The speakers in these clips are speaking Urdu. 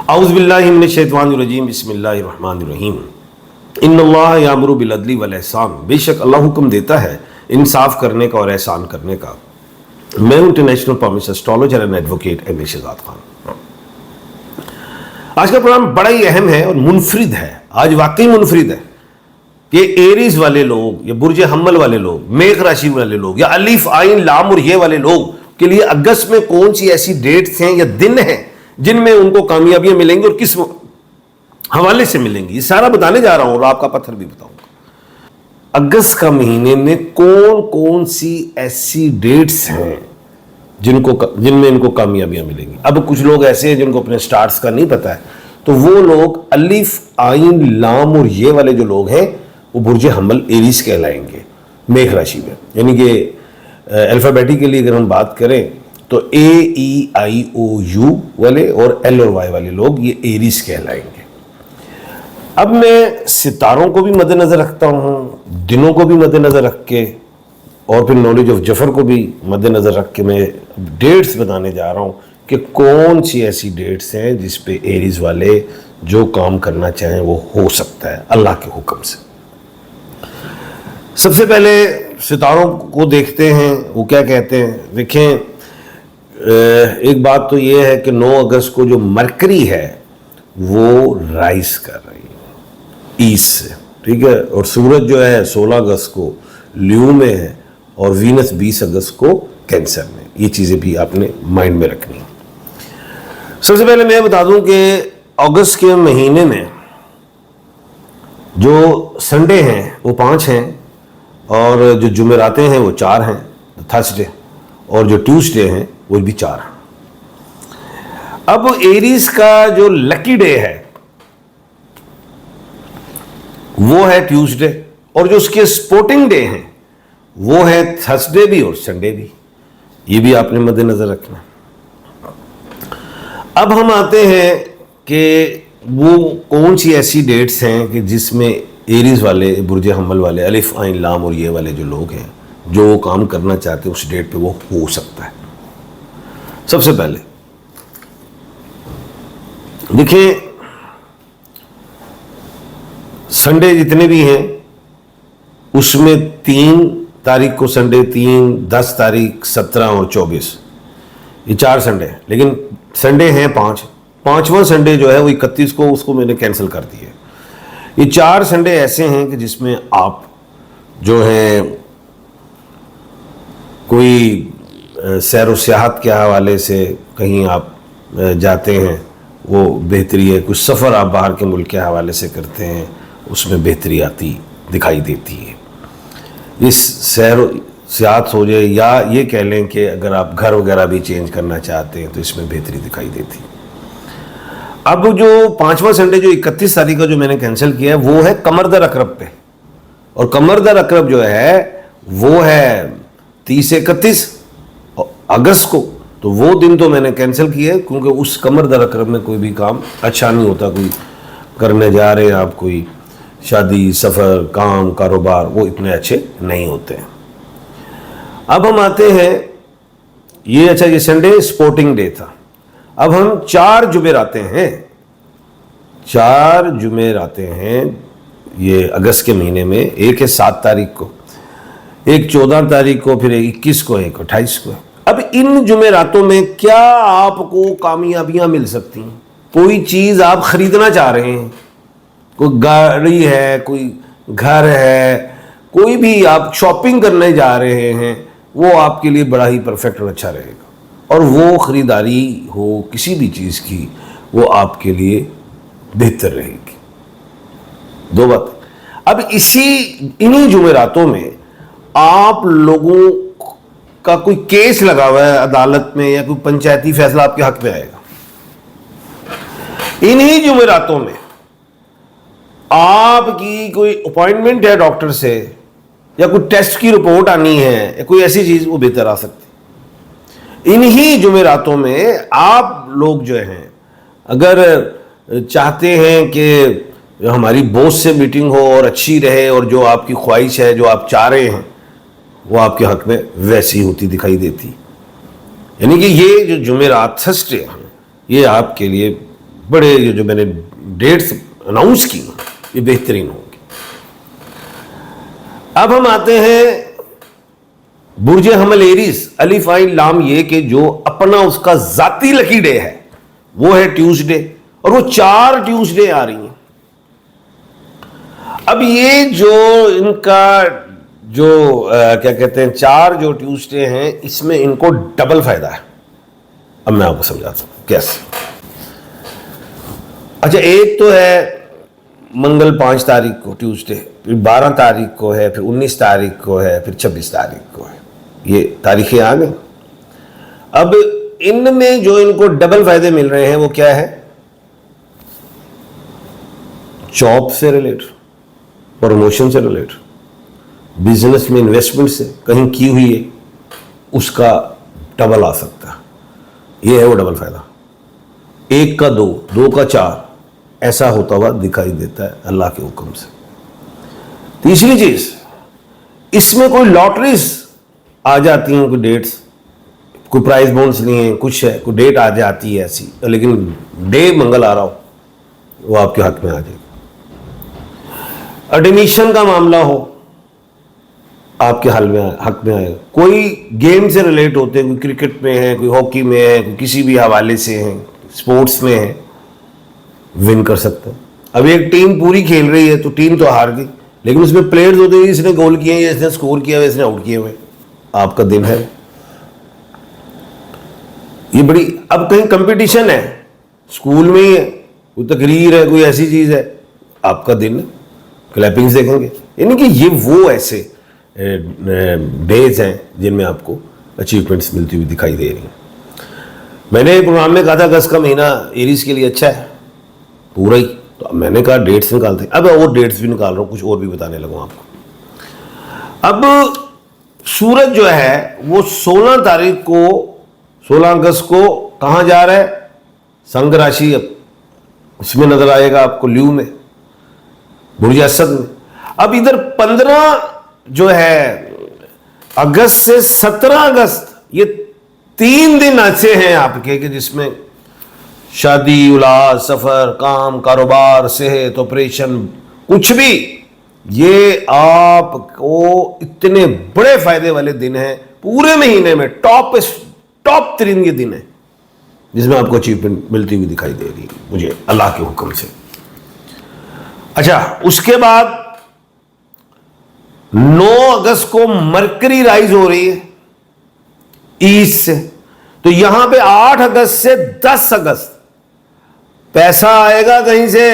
اعوذ باللہ من الشیطان الرجیم بسم اللہ الرحمن الرحیم ان اللہ یامر بالعدل والاحسان، بے شک اللہ حکم دیتا ہے انصاف کرنے کا اور احسان کرنے کا۔ میں ہوں international promise astrologer and advocate M A Shahzad Khan. آج کا پروگرام بڑا ہی اہم ہے اور منفرد ہے، آج واقعی منفرد ہے کہ ایریز والے لوگ یا برج حمل والے لوگ، میغ راشی والے لوگ یا الف عین لام اور یہ والے لوگ کے لیے اگست میں کون سی ایسی ڈیٹس ہیں یا دن ہیں جن میں ان کو کامیابیاں ملیں گی اور کس حوالے سے ملیں گی، یہ سارا بتانے جا رہا ہوں اور آپ کا پتھر بھی بتاؤں گا۔ اگست کا مہینے میں کون سی ایسی ڈیٹس ہیں جن میں ان کو کامیابیاں ملیں گی۔ اب کچھ لوگ ایسے ہیں جن کو اپنے سٹارز کا نہیں پتا ہے، تو وہ لوگ الف عین لام اور یہ والے جو لوگ ہیں وہ برج حمل ایریز کہلائیں گے میغ راشی میں، یعنی کہ الفابیٹیکلی اگر ہم بات کریں تو اے ای آئی او یو والے اور ایل اور وائی والے لوگ یہ ایریز کہلائیں گے۔ اب میں ستاروں کو بھی مد نظر رکھتا ہوں، دنوں کو بھی مد نظر رکھ کے، اور پھر نالج آف جفر کو بھی مد نظر رکھ کے میں ڈیٹس بتانے جا رہا ہوں کہ کون سی ایسی ڈیٹس ہیں جس پہ ایریز والے جو کام کرنا چاہیں وہ ہو سکتا ہے اللہ کے حکم سے۔ سب سے پہلے ستاروں کو دیکھتے ہیں، وہ کیا کہتے ہیں۔ دیکھیں، ایک بات تو یہ ہے کہ 9 اگست کو جو مرکری ہے وہ رائز کر رہی ہے ایسٹ سے، ٹھیک ہے، اور سورج جو ہے 16 اگست کو لیو میں ہے اور وینس 20 اگست کو کینسر میں۔ یہ چیزیں بھی آپ نے مائنڈ میں رکھنی ہیں۔ سب سے پہلے میں بتا دوں کہ اگست کے مہینے میں جو سنڈے ہیں وہ 5 ہیں، اور جو جمعراتیں ہیں وہ 4 ہیں، تھرسڈے، اور جو ٹیوزڈے ہیں وہ بھی 4 ہیں۔ اب ایریز کا جو لکی ڈے ہے وہ ہے ٹیوزڈے، اور جو اس کے سپورٹنگ ڈے ہیں وہ ہے تھرسڈے بھی اور سنڈے بھی، یہ بھی آپ نے مد نظر رکھنا۔ اب ہم آتے ہیں کہ وہ کون سی ایسی ڈیٹس ہیں کہ جس میں ایریز والے، برج حمل والے، الف عین لام اور یہ والے جو لوگ ہیں جو وہ کام کرنا چاہتے ہیں اس ڈیٹ پہ وہ ہو سکتا ہے۔ سب سے پہلے دیکھیں، سنڈے جتنے بھی ہیں اس میں 3 تاریخ کو سنڈے، 3، 10 تاریخ، 17 اور 24، یہ 4 سنڈے ہیں، لیکن سنڈے ہیں 5۔ 5واں سنڈے جو ہے وہ 31 کو، اس کو میں نے کینسل کر دیا ہے۔ یہ 4 سنڈے ایسے ہیں کہ جس میں آپ جو ہیں کوئی سیر و سیاحت کے حوالے سے کہیں آپ جاتے ہیں وہ بہتری ہے، کچھ سفر آپ باہر کے ملک کے حوالے سے کرتے ہیں اس میں بہتری آتی دکھائی دیتی ہے۔ اس سیر و سیاحت ہو جائے، یا یہ کہہ لیں کہ اگر آپ گھر وغیرہ بھی چینج کرنا چاہتے ہیں تو اس میں بہتری دکھائی دیتی ہے۔ اب جو 5واں سنڈے جو 31 تاریخ کا جو میں نے کینسل کیا ہے وہ ہے قمر در عقرب پہ، اور قمر در عقرب جو ہے وہ ہے 30 سے 31 اگست کو، تو وہ دن تو میں نے کینسل کیا ہے کیونکہ اس قمر در عقرب میں کوئی بھی کام اچھا نہیں ہوتا، کوئی کرنے جا رہے ہیں آپ، کوئی شادی، سفر، کام، کاروبار، وہ اتنے اچھے نہیں ہوتے ہیں۔ اب ہم آتے ہیں، یہ اچھا یہ سنڈے سپورٹنگ ڈے تھا۔ اب ہم 4 جمعراتے ہیں، 4 جمعراتے ہیں یہ اگست کے مہینے میں۔ ایک ہے 7 تاریخ کو، ایک 14 تاریخ کو، پھر 21 کو، ایک 28 کو۔ اب ان جمعراتوں میں کیا آپ کو کامیابیاں مل سکتی ہیں؟ کوئی چیز آپ خریدنا چاہ رہے ہیں، کوئی گاڑی ہے، کوئی گھر ہے، کوئی بھی آپ شاپنگ کرنے جا رہے ہیں، وہ آپ کے لیے بڑا ہی پرفیکٹ اور اچھا رہے گا، اور وہ خریداری ہو کسی بھی چیز کی وہ آپ کے لیے بہتر رہے گی۔ 2 بات۔ اب انہی جمعراتوں میں آپ لوگوں کا کوئی کیس لگا ہوا ہے عدالت میں، یا کوئی پنچایتی فیصلہ آپ کے حق میں آئے گا۔ انہی جمعراتوں میں آپ کی کوئی اپوائنٹمنٹ ہے ڈاکٹر سے، یا کوئی ٹیسٹ کی رپورٹ آنی ہے، یا کوئی ایسی چیز وہ بہتر آ سکتی۔ انہی جمعراتوں میں آپ لوگ جو ہیں اگر چاہتے ہیں کہ ہماری باس سے میٹنگ ہو اور اچھی رہے، اور جو آپ کی خواہش ہے، جو آپ چاہ رہے ہیں، وہ آپ کے حق میں ویسی ہوتی دکھائی دیتی، یعنی کہ یہ جو جمعرات تھرسڈے ہیں یہ آپ کے لیے بڑے یہ جو میں نے ڈیٹس اناؤنس کی یہ بہترین ہوں گی. اب ہم آتے ہیں برج حمل ایریز، الف عین لام یہ کہ جو اپنا اس کا ذاتی لکی ڈے ہے وہ ہے ٹیوزڈے، اور وہ 4 ٹیوزڈے آ رہی ہیں. اب یہ جو ان کا جو کیا کہتے ہیں 4 جو ٹیوزڈے ہیں اس میں ان کو ڈبل فائدہ ہے. اب میں آپ کو سمجھاتا ہوں کیسے. اچھا، ایک تو ہے منگل 5 تاریخ کو ٹیوزڈے، پھر 12 تاریخ کو ہے، پھر 19 تاریخ کو ہے، پھر 26 تاریخ کو ہے. یہ تاریخیں آ گئی. اب ان میں جو ان کو ڈبل فائدے مل رہے ہیں وہ کیا ہے؟ جاب سے ریلیٹ، پروموشن سے ریلیٹ، بزنس میں انویسٹمنٹ سے کہیں کی ہوئی ہے اس کا ڈبل آ سکتا ہے. یہ ہے وہ ڈبل فائدہ. 1 کا 2، 2 کا 4 ایسا ہوتا ہوا دکھائی دیتا ہے اللہ کے حکم سے. تیسری چیز، اس میں کوئی لاٹریز آ جاتی ہیں، کوئی ڈیٹس، کوئی پرائز بونس نہیں ہے، کچھ ہے، کوئی ڈیٹ آ جاتی ہے ایسی، لیکن ڈے منگل آ رہا ہو وہ آپ کے حق میں آ جائے گا. ایڈمیشن کا معاملہ ہو آپ کے حق میں آئے گا. کوئی گیم سے ریلیٹ ہوتے ہیں، کوئی کرکٹ میں ہے، کوئی ہاکی میں ہے، کوئی کسی بھی حوالے سے ہیں، اسپورٹس میں ہے، ون کر سکتے ہیں. اب ایک ٹیم پوری کھیل رہی ہے تو ٹیم تو ہار گئی، لیکن اس میں پلیئرز ہوتے ہیں، اس نے گول کیے ہیں، اس نے سکور کیا ہے، اس نے آؤٹ کیے ہوئے. آپ کا دن ہے یہ بڑی. اب کہیں کمپٹیشن ہے، اسکول میں ہی ہے، کوئی تقریر ہے، کوئی ایسی چیز ہے، آپ کا دن ہے، کلیپنگز دیکھیں گے. یعنی کہ یہ وہ ایسے ڈیز ہیں جن میں آپ کو اچیومنٹس ملتی ہوئی دکھائی دے رہی ہیں. میں نے پروگرام میں کہا تھا اگست کا مہینہ ایریز کے لیے اچھا ہے پورا ہی، تو اب میں نے کہا ڈیٹس نکالتے ہیں. اب اور ڈیٹس بھی نکال رہا ہوں، کچھ اور بھی بتانے لگا آپ کو. اب سورج جو ہے وہ 16 تاریخ کو، 16 اگست کو کہاں جا رہا ہے؟ سنگ راشی، اب اس میں نظر آئے گا آپ کو، لیو میں، برج اسد میں. اب ادھر 15 جو ہے اگست سے 17 اگست، یہ 3 دن ایسے ہیں آپ کے کہ جس میں شادی، اولاد، سفر، کام، کاروبار، صحت، آپریشن، کچھ بھی، یہ آپ کو اتنے بڑے فائدے والے دن ہیں. پورے مہینے میں ٹاپ 3 یہ دن ہے جس میں آپ کو اچیومنٹ ملتی ہوئی دکھائی دے رہی ہے مجھے اللہ کے حکم سے. اچھا، اس کے بعد 9 اگست کو مرکری رائز ہو رہی ہے ایسٹ سے، تو یہاں پہ 8 اگست سے 10 اگست پیسہ آئے گا کہیں سے،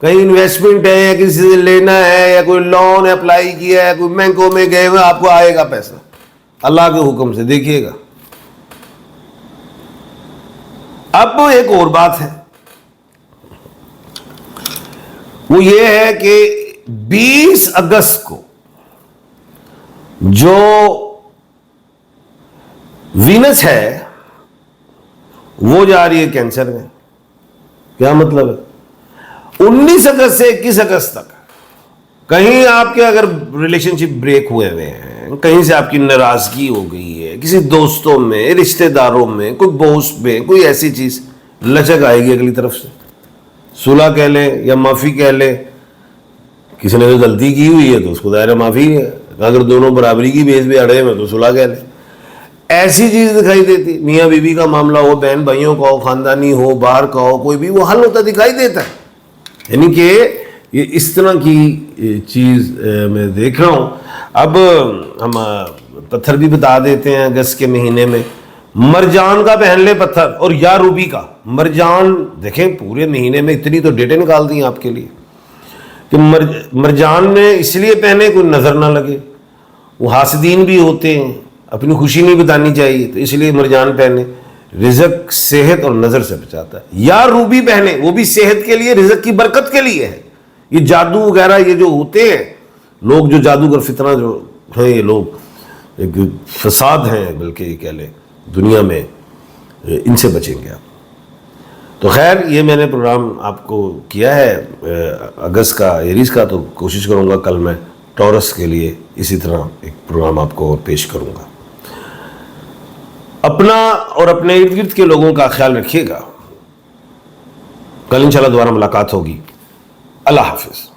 کہیں انویسٹمنٹ ہے یا کسی سے لینا ہے یا کوئی لون اپلائی کیا ہے، کوئی بینکوں میں گئے ہوئے، آپ کو آئے گا پیسہ اللہ کے حکم سے. دیکھیے گا. اب ایک اور بات ہے، وہ یہ ہے کہ 20 اگست کو جو وینس ہے وہ جا رہی ہے کینسر میں. کیا مطلب ہے؟ 19 اگست سے 21 اگست تک کہیں آپ کے اگر ریلیشن شپ بریک ہوئے ہیں، کہیں سے آپ کی ناراضگی ہو گئی ہے، کسی دوستوں میں، رشتہ داروں میں، کوئی باس میں، کوئی ایسی چیز، لچک آئے گی اگلی طرف سے. صلح کہہ لیں یا معافی کہہ لیں، کسی نے کوئی غلطی کی ہوئی ہے تو اس کو دائرہ معافی ہے، اگر دونوں برابری کی بیس پہ اڑے ہوئے تو صلح کہہ لیں. ایسی چیز دکھائی دیتی. میاں بیوی کا معاملہ ہو، بہن بھائیوں کا ہو، خاندانی ہو، باہر کا ہو، کوئی بھی، وہ حل ہوتا دکھائی دیتا ہے. یعنی کہ یہ اس طرح کی چیز میں دیکھ رہا ہوں. اب ہم پتھر بھی بتا دیتے ہیں. اگست کے مہینے میں مرجان کا پہن لے پتھر، اور یا روبی کا. مرجان دیکھیں پورے مہینے میں اتنی تو ڈیٹیں نکال دی آپ کے لیے کہ مرجان میں اس لیے پہنے کوئی نظر نہ لگے. وہ حاسدین بھی ہوتے ہیں، اپنی خوشی نہیں بتانی چاہیے، تو اس لیے مرجان پہنے. رزق صحت اور نظر سے بچاتا ہے. یا روبی پہنے، وہ بھی صحت کے لیے، رزق کی برکت کے لیے ہے. یہ جادو وغیرہ یہ جو ہوتے ہیں لوگ، جو جادوگر فتنہ جو ہیں، یہ لوگ ایک فساد ہیں بلکہ یہ کہہ لیں دنیا میں، ان سے بچیں گے آپ. تو خیر، یہ میں نے پروگرام آپ کو کیا ہے اگست کا ایریز کا. تو کوشش کروں گا کل میں ٹورس کے لیے اسی طرح ایک پروگرام آپ کو اور پیش کروں گا. اپنا اور اپنے ارد گرد کے لوگوں کا خیال رکھیے گا. کل انشاءاللہ دوبارہ ملاقات ہوگی. اللہ حافظ.